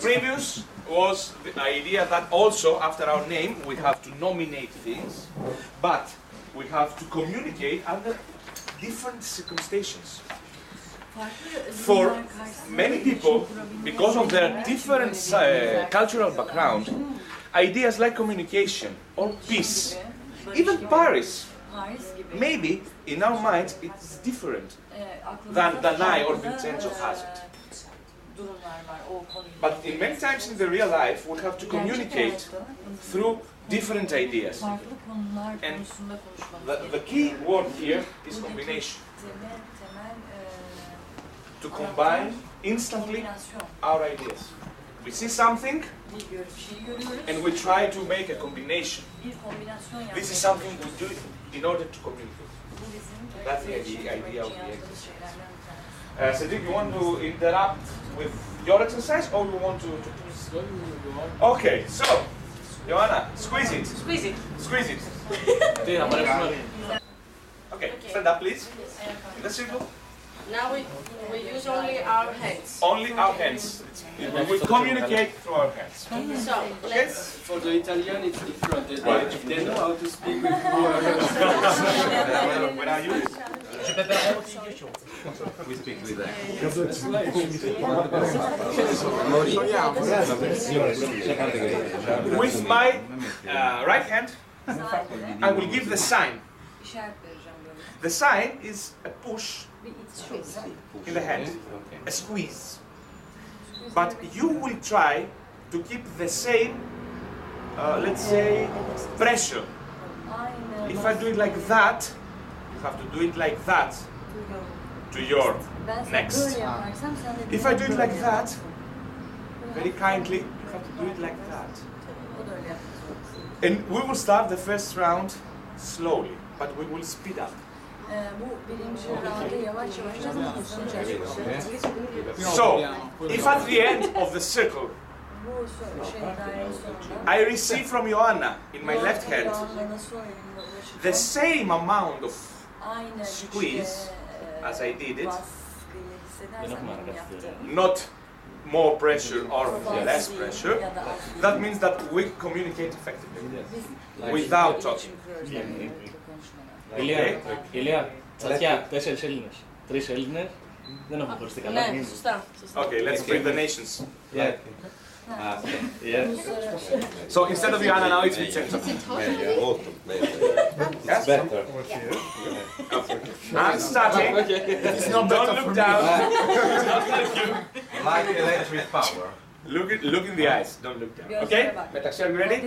Previous was the idea that also after our name we have to nominate things, but we have to communicate under different circumstances. For many people, because of their different cultural background, ideas like communication or peace, even Paris, maybe in our minds it's different than I or Vincenzo has it. But in many times in the real life, we have to communicate through different ideas. And the key word here is combination. To combine instantly our ideas. We see something and we try to make a combination. This is something we do in order to communicate. That's the idea of the exercise. Cedric, you want to interrupt with your exercise or you want to? Okay, so, Joanna, squeeze it. Squeeze it. Squeeze it. Okay, stand up please. In the circle. Now we use only our hands. Only our hands. We communicate through our hands. So, let's... For the Italian it's different. They know how to speak with more. When are you? We speak with them. With my right hand, I will give the sign. The sign is a push in the hand, a squeeze. But you will try to keep the same, let's say, pressure. If I do it like that, you have to do it like that to your next. If I do it like that, very kindly, you have to do it like that. And we will start the first round slowly, but we will speed up. So, if at the end of the circle I receive from Joanna in my left hand the same amount of squeeze as I did it, not more pressure or less pressure, that means that we communicate effectively without talking. Ηλία, τσατιά, 4 Έλληνες. 3 Έλληνες, δεν έχουμε χωριστεί καλά. Ναι, σωστά. Okay, let's bring the nations. Yeah. So instead of Joanna now it's Vincenzo. Yes? Better. I'm starting. Don't look down. Like electric power. Look in the eyes. Don't look down. Okay? Metaxi, are you ready?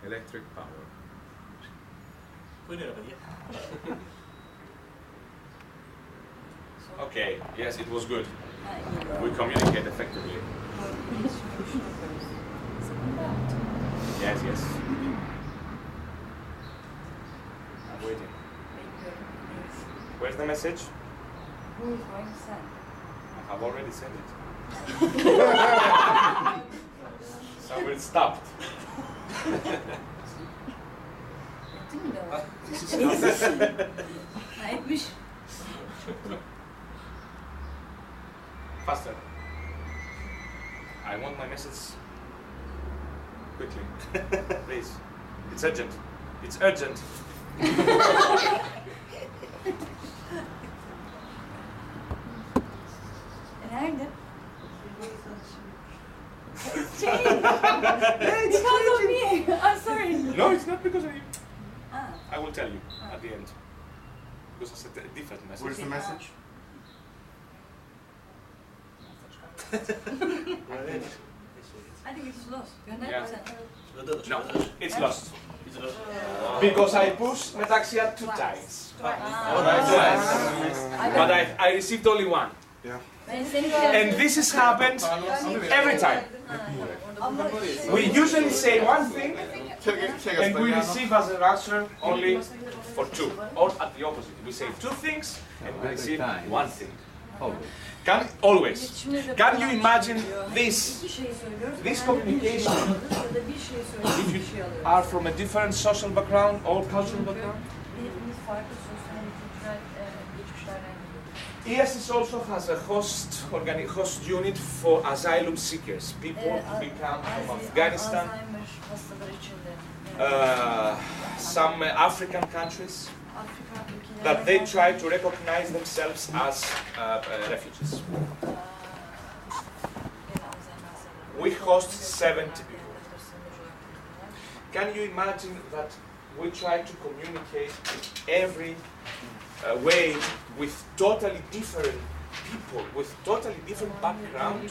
Electric power. Okay, yes, it was good. We communicate effectively. Yes, yes. I'm waiting. Where's the message? Who is going to send? I have already sent it. So it stopped. Faster. I want my message quickly. Please. It's urgent. It's urgent. Nerede? Because of me. I'm sorry. No, it's not because of you. Ah. I will tell you at the end. Because I said a different message. Where's the message? I think it's lost. Yeah. No, it's lost. Because I pushed Metaxia 2 times. But I received only one. Yeah. And this has happened every time. We usually say one thing and we receive as an answer only for 2. Or at the opposite. We say 2 things and we receive 1 thing. Always. Can you imagine this communication if you are from a different social background or cultural background? ESS also has a host unit for asylum seekers, people who come from Afghanistan, some African countries, that they try to recognize themselves as refugees. We host 70 people. Can you imagine that we try to communicate every way with totally different people, with totally different background?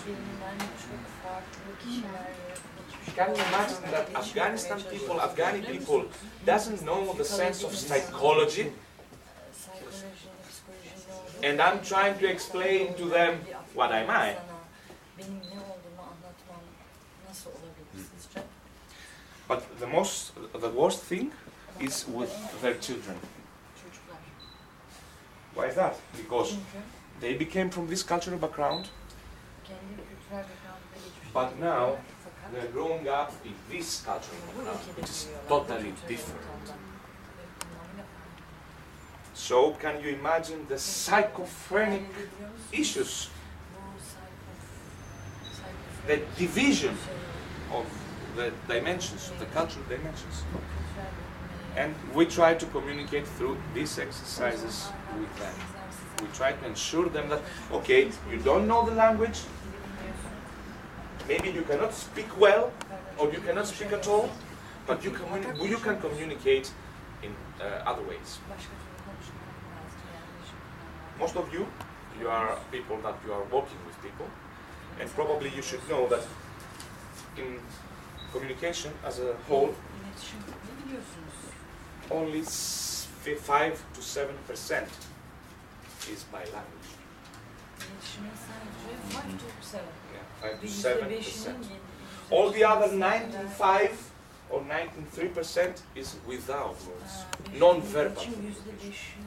Can you imagine that Afghani people doesn't know the sense of psychology? And I'm trying to explain to them what am I. But the worst thing is with their children. Why is that? Because they became from this cultural background, but now they're growing up in this cultural background, which is totally different. So can you imagine the schizophrenic issues, the division of the dimensions, the cultural dimensions? And we try to communicate through these exercises with them. We try to ensure them that, okay, you don't know the language, maybe you cannot speak well, or you cannot speak at all, but you can communicate in other ways. Most of you are people that you are working with people, and probably you should know that in communication as a whole, only 5 to 7% is by language. Yeah, 5 to 7%. All the other 95 or 93% is without words, non-verbal communication.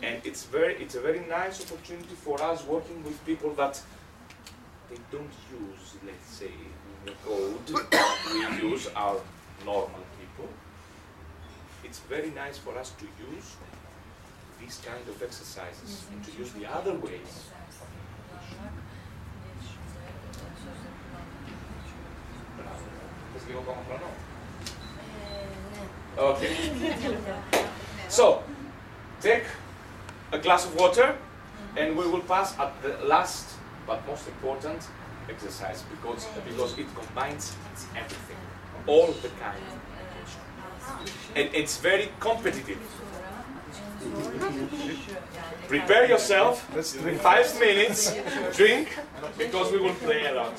And it's a very nice opportunity for us working with people that they don't use, let's say, the code we use our normal people. It's very nice for us to use these kind of exercises and to use the other ways. Okay. So, take a glass of water and we will pass at the last but most important exercise because it combines everything, all the kind. And it's very competitive. Prepare yourself, in 5 minutes, drink, because we will play a lot.